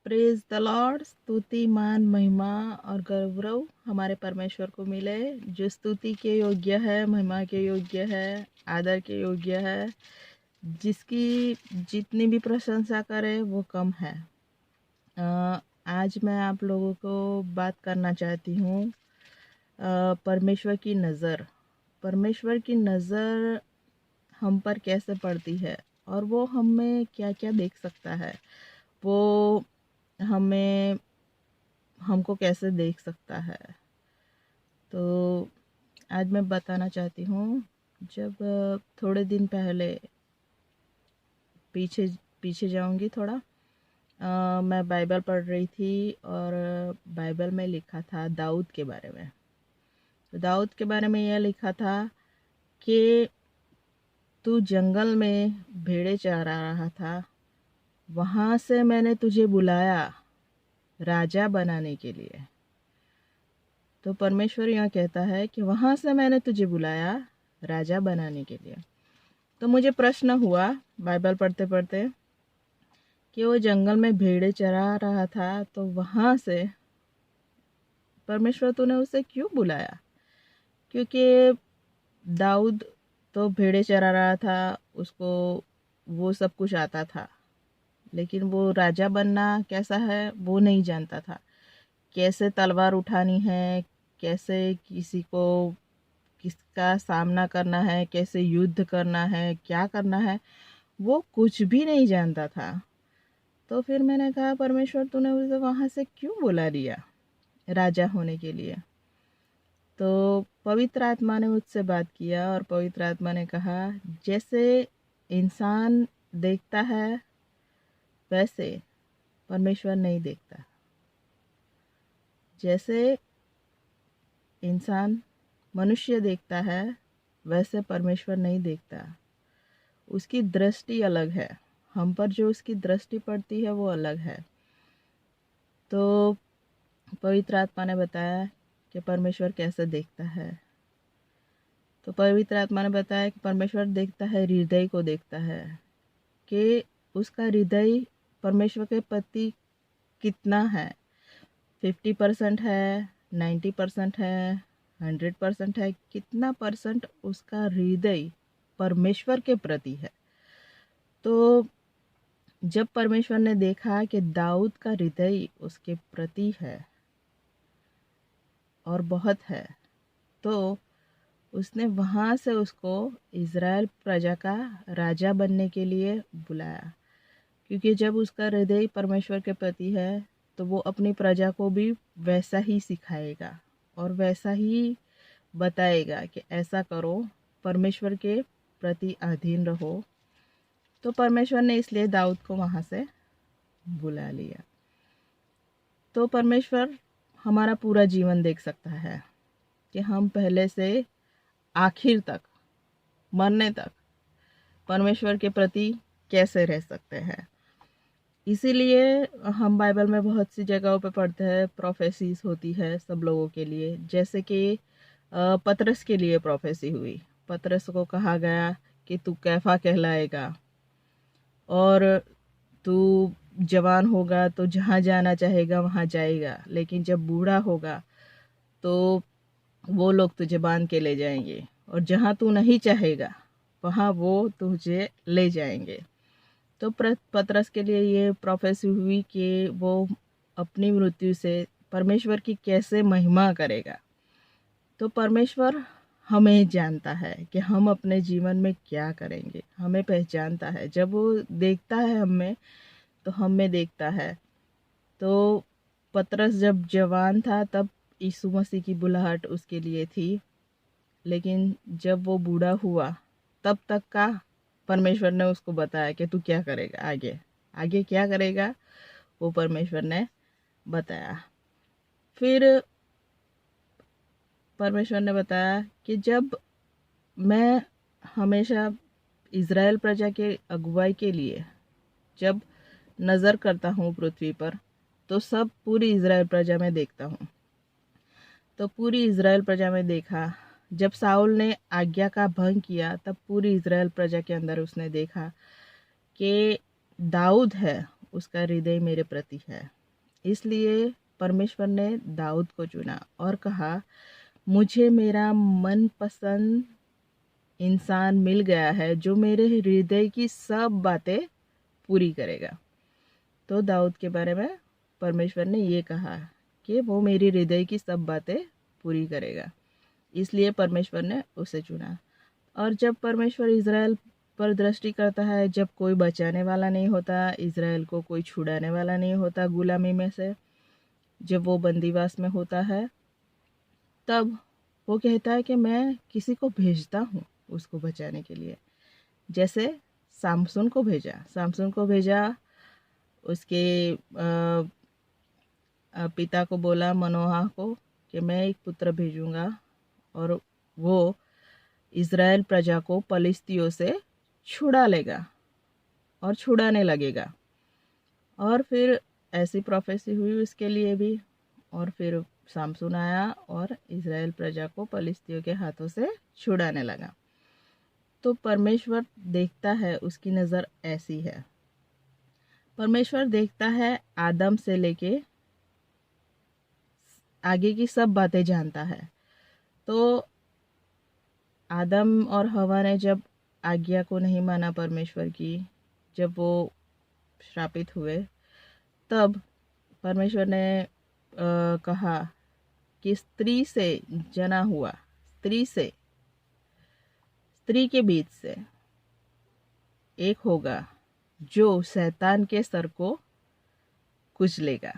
Praise the Lord. स्तुति, मान, महिमा और गौरव हमारे परमेश्वर को मिले, जो स्तुति के योग्य है, महिमा के योग्य है, आदर के योग्य है। जिसकी जितनी भी प्रशंसा करे वो कम है। आज मैं आप लोगों को बात करना चाहती हूँ परमेश्वर की नज़र। परमेश्वर की नज़र हम पर कैसे पड़ती है और वो हमें क्या क्या देख सकता है, वो हमको कैसे देख सकता है। तो आज मैं बताना चाहती हूँ, जब थोड़े दिन पहले पीछे पीछे जाऊँगी थोड़ा। मैं बाइबल पढ़ रही थी और बाइबल में लिखा था दाऊद के बारे में। तो दाऊद के बारे में यह लिखा था कि तू जंगल में भेड़ें चरा रहा था, वहाँ से मैंने तुझे बुलाया राजा बनाने के लिए। तो परमेश्वर यहाँ कहता है कि वहाँ से मैंने तुझे बुलाया राजा बनाने के लिए। तो मुझे प्रश्न हुआ बाइबल पढ़ते पढ़ते कि वो जंगल में भेड़ें चरा रहा था, तो वहाँ से परमेश्वर तूने उसे क्यों बुलाया? क्योंकि दाऊद तो भेड़ें चरा रहा था, उसको वो सब कुछ आता था, लेकिन वो राजा बनना कैसा है वो नहीं जानता था। कैसे तलवार उठानी है, कैसे किसका सामना करना है, कैसे युद्ध करना है, क्या करना है, वो कुछ भी नहीं जानता था। तो फिर मैंने कहा परमेश्वर तूने उसे वहाँ से क्यों बुला लिया राजा होने के लिए? तो पवित्र आत्मा ने मुझसे बात किया और पवित्र आत्मा ने कहा जैसे इंसान देखता है वैसे परमेश्वर नहीं देखता। जैसे इंसान मनुष्य देखता है वैसे परमेश्वर नहीं देखता। उसकी दृष्टि अलग है, हम पर जो उसकी दृष्टि पड़ती है वो अलग है। तो पवित्र आत्मा ने बताया कि परमेश्वर कैसे देखता है। तो पवित्र आत्मा ने बताया कि परमेश्वर देखता है, हृदय को देखता है कि उसका हृदय परमेश्वर के प्रति कितना है। 50% है, 90% है, 100% है, कितना परसेंट उसका हृदय परमेश्वर के प्रति है। तो जब परमेश्वर ने देखा कि दाऊद का हृदय उसके प्रति है और बहुत है, तो उसने वहाँ से उसको इज़राइल प्रजा का राजा बनने के लिए बुलाया। क्योंकि जब उसका हृदय परमेश्वर के प्रति है तो वो अपनी प्रजा को भी वैसा ही सिखाएगा और वैसा ही बताएगा कि ऐसा करो, परमेश्वर के प्रति अधीन रहो। तो परमेश्वर ने इसलिए दाऊद को वहाँ से बुला लिया। तो परमेश्वर हमारा पूरा जीवन देख सकता है कि हम पहले से आखिर तक, मरने तक परमेश्वर के प्रति कैसे रह सकते हैं। इसीलिए हम बाइबल में बहुत सी जगहों पे पढ़ते हैं प्रोफेसीज होती है सब लोगों के लिए। जैसे कि पतरस के लिए प्रोफेसी हुई। पतरस को कहा गया कि तू कैफा कहलाएगा और तू जवान होगा तो जहाँ जाना चाहेगा वहाँ जाएगा, लेकिन जब बूढ़ा होगा तो वो लोग तुझे बांध के ले जाएंगे और जहाँ तू नहीं चाहेगा वहाँ वो तुझे ले जाएंगे। तो पतरस के लिए ये प्रोफेसी हुई कि वो अपनी मृत्यु से परमेश्वर की कैसे महिमा करेगा। तो परमेश्वर हमें जानता है कि हम अपने जीवन में क्या करेंगे, हमें पहचानता है। जब वो देखता है हमें तो हमें देखता है। तो पतरस जब जवान था तब यीशु मसीह की बुलाहट उसके लिए थी, लेकिन जब वो बूढ़ा हुआ तब तक का परमेश्वर ने उसको बताया कि तू क्या करेगा, आगे आगे क्या करेगा वो परमेश्वर ने बताया। फिर परमेश्वर ने बताया कि जब मैं हमेशा इज़राइल प्रजा के अगुवाई के लिए जब नज़र करता हूँ पृथ्वी पर, तो सब पूरी इज़राइल प्रजा में देखता हूँ। तो पूरी इज़राइल प्रजा में देखा, जब साउल ने आज्ञा का भंग किया तब पूरी इज़राइल प्रजा के अंदर उसने देखा कि दाऊद है, उसका हृदय मेरे प्रति है। इसलिए परमेश्वर ने दाऊद को चुना और कहा, मुझे मेरा मनपसंद इंसान मिल गया है जो मेरे हृदय की सब बातें पूरी करेगा। तो दाऊद के बारे में परमेश्वर ने ये कहा कि वो मेरी हृदय की सब बातें पूरी करेगा, इसलिए परमेश्वर ने उसे चुना। और जब परमेश्वर इज़राइल पर दृष्टि करता है, जब कोई बचाने वाला नहीं होता, इज़राइल को कोई छुड़ाने वाला नहीं होता गुलामी में से, जब वो बंदीवास में होता है, तब वो कहता है कि मैं किसी को भेजता हूँ उसको बचाने के लिए। जैसे सामसून को भेजा, उसके पिता को बोला, मनोहा को, कि मैं एक पुत्र भेजूंगा और वो इज़राइल प्रजा को पलिश्तियों से छुड़ा लेगा और छुड़ाने लगेगा। और फिर ऐसी प्रोफेसी हुई उसके लिए भी, और फिर सामसून आया और इज़राइल प्रजा को पलिश्तियों के हाथों से छुड़ाने लगा। तो परमेश्वर देखता है, उसकी नज़र ऐसी है। परमेश्वर देखता है, आदम से लेके आगे की सब बातें जानता है। तो आदम और हवा ने जब आज्ञा को नहीं माना परमेश्वर की, जब वो श्रापित हुए, तब परमेश्वर ने कहा कि स्त्री से जना हुआ, स्त्री के बीच से एक होगा जो शैतान के सर को कुचलेगा,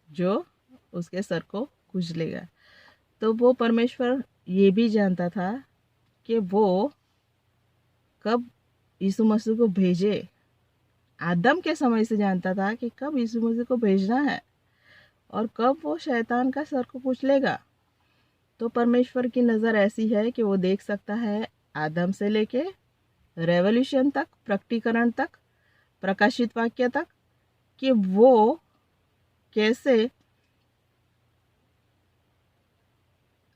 जो उसके सर को कुचलेगा। तो वो परमेश्वर ये भी जानता था कि वो कब यीशु मसीह को भेजे। आदम के समय से जानता था कि कब यीशु मसीह को भेजना है और कब वो शैतान का सर को कुचलेगा। तो परमेश्वर की नज़र ऐसी है कि वो देख सकता है आदम से लेके रेवोल्यूशन तक, प्रकटीकरण तक, प्रकाशित वाक्य तक, कि वो कैसे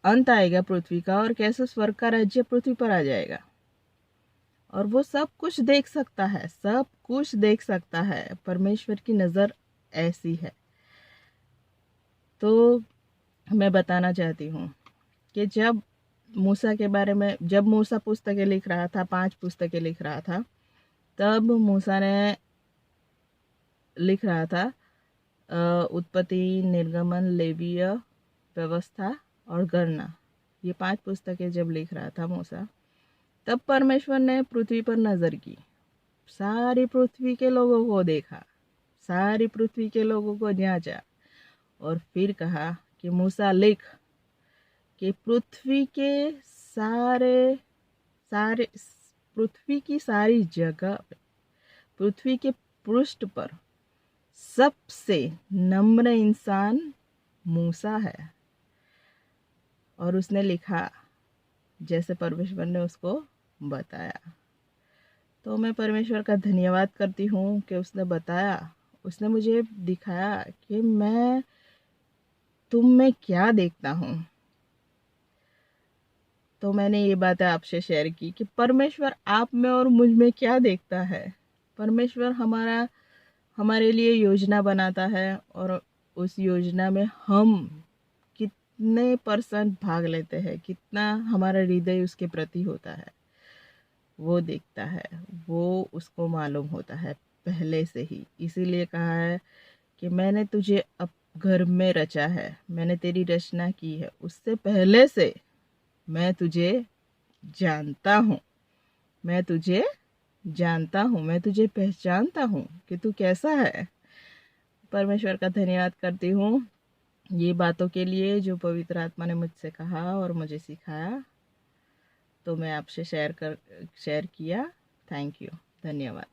अंत आएगा पृथ्वी का और कैसे स्वर्ग का राज्य पृथ्वी पर आ जाएगा। और वो सब कुछ देख सकता है, सब कुछ देख सकता है। परमेश्वर की नज़र ऐसी है। तो मैं बताना चाहती हूँ कि जब मूसा के बारे में, जब मूसा पुस्तकें लिख रहा था, 5 पुस्तकें लिख रहा था, तब मूसा ने लिख रहा था उत्पत्ति, निर्गमन, लेवीय, व्यवस्था और गणना। ये 5 पुस्तकें जब लिख रहा था मूसा, तब परमेश्वर ने पृथ्वी पर नज़र की, सारी पृथ्वी के लोगों को देखा, सारी पृथ्वी के लोगों को जांचा और फिर कहा कि मूसा लिख कि पृथ्वी के पृथ्वी की सारी जगह, पृथ्वी के पृष्ठ पर सबसे नम्र इंसान मूसा है। और उसने लिखा जैसे परमेश्वर ने उसको बताया। तो मैं परमेश्वर का धन्यवाद करती हूँ कि उसने बताया, उसने मुझे दिखाया कि मैं तुम में क्या देखता हूँ। तो मैंने ये बातें आपसे शेयर की कि परमेश्वर आप में और मुझ में क्या देखता है। परमेश्वर हमारे लिए योजना बनाता है और उस योजना में हम कितने % भाग लेते हैं, कितना हमारा हृदय उसके प्रति होता है, वो देखता है, वो उसको मालूम होता है पहले से ही। इसीलिए कहा है कि मैंने तुझे अब घर में रचा है, मैंने तेरी रचना की है, उससे पहले से मैं तुझे जानता हूँ, मैं तुझे जानता हूँ, मैं तुझे पहचानता हूँ कि तू कैसा है। परमेश्वर का धन्यवाद करती हूँ ये बातों के लिए जो पवित्र आत्मा ने मुझसे कहा और मुझे सिखाया। तो मैं आपसे शेयर किया। थैंक यू, धन्यवाद।